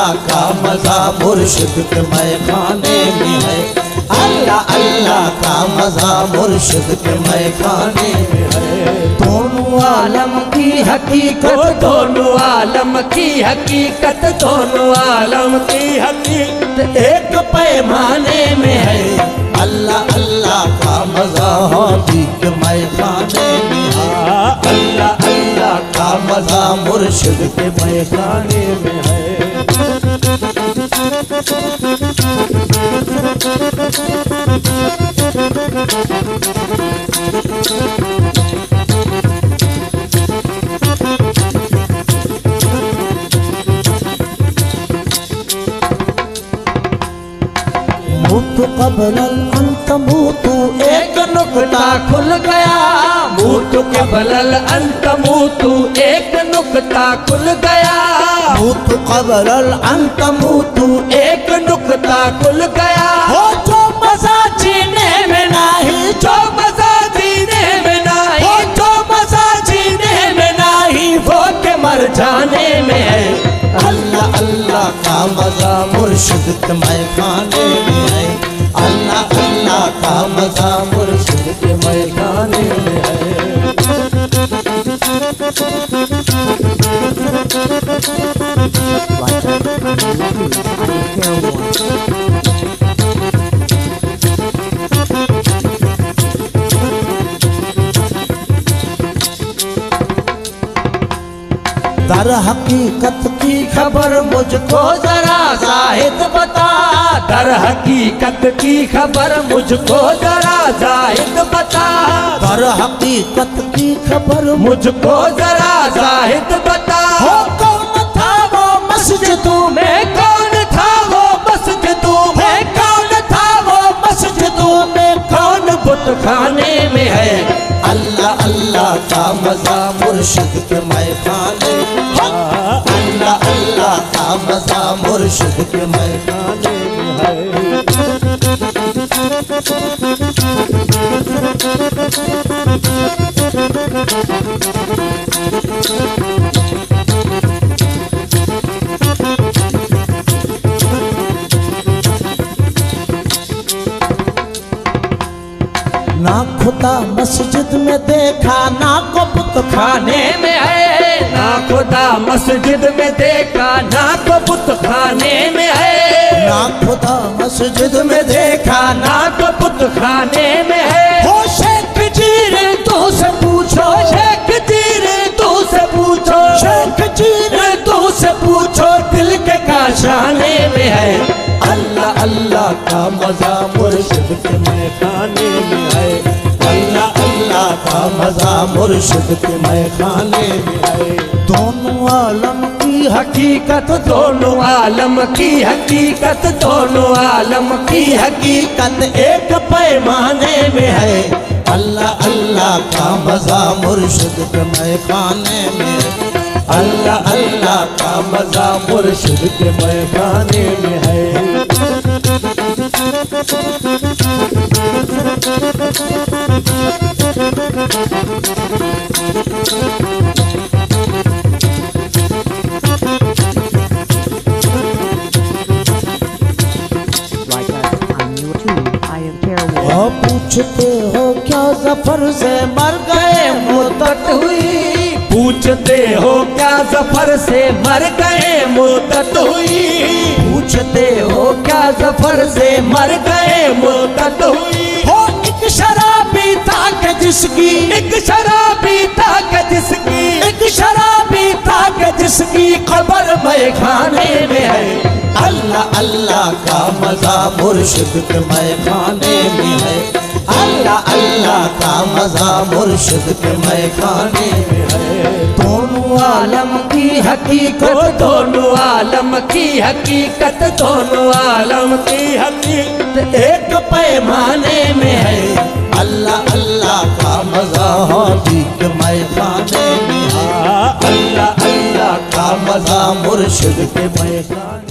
अल्लाह का मजा मुर्शिद के मैखाने में है। अल्लाह अल्लाह का मजा मुर्शिद के मैखाने में है। दोनों आलम की हकीकत, दोनों आलम की हकीकत, दोनों आलम की हकीकत एक पैमाने में है। अल्लाह अल्लाह का मजा हाथी के मैखाने में है। अल्लाह अल्लाह का मजा मुर्शिद के मैखाने में है। मूत क़ब्ल अन तमूतु, एक नुक्ता खुल गया। मूत क़ब्ल अन तमूतु, एक नुक्ता खुल गया। मूत क़ब्ल अन तमूतु, एक नुक्ता खुल गया। हो जो मजा जीने में नहीं, जो मजा जीने में नहीं, हो जो मजा जीने में नहीं, वो के मर जाने में है। अल्लाह अल्लाह का मजा मुर्शिद के मैखाने में है। अल्लाह अल्लाह का मजा मुर्शिद के मैखाने में है। दर हकीकत की खबर मुझको जरा जाहिद बता। दर हकीकत की खबर मुझको जरा जाहिद बता। दर हकीकत की खबर मुझको जरा जाहिद बता। हो कौन था वो मस्जिदों में, कौन था वो मस्जिदों में, कौन था वो मस्जिदों में, कौन बुत खाने में है। अल्लाह अल्लाह का मजा मुर्शिद के मैखाने। अल्लाह अल्लाह का मजा मुर्शिद के मैखाने में है। ना खुदा मस्जिद में देखा, ना को बुत खाने में है। ना खुदा मस्जिद में देखा, ना तो बुत खाने में है। ना खुदा मस्जिद में देखा, ना तो बुत खाने में है। हो शेख जीर तू से पूछो, शेख जीर तू से पूछो, शेख जीर तू से पूछो, दिल के काशाने में है। अल्लाह अल्लाह का मजा मुर्शिद के मैखाने में है। अल्लाह अल्लाह का मजा मुर्शिद के मैखाने में है। दोनों आलम की हकीकत, दोनों आलम की हकीकत, दोनों आलम की हकीकत एक पैमाने में है। अल्लाह अल्लाह का मजा मुर्शिद के मैखाने में है। अल्लाह अल्लाह का मजा मुर्शिद के मैखाने में है। पूछते हो क्या जफर से मर गए मुद्दत हुई। पूछते हो क्या जफर से मर गए मुद्दत हुई। पूछते हो क्या जफर से मर गए मुद्दत हुई। हो एक शराबी था कि जिसकी, एक शराबी था कि जिसकी, एक शराबी था कि जिसकी खबर मैखाने में है। अल्लाह अल्लाह का मजा मुर्शिद के मैखाने में है। अल्लाह अल्लाह का मजा मुर्शिद के मैखाने में है। दोनों आलम की हकीकत, दोनों आलम की हकीकत, दोनों आलम की हकीकत एक पैमाने में है। अल्लाह अल्लाह का मजा हाथी के मैखाने में है। अल्लाह अल्लाह का मजा मुर्शिद के मैखाने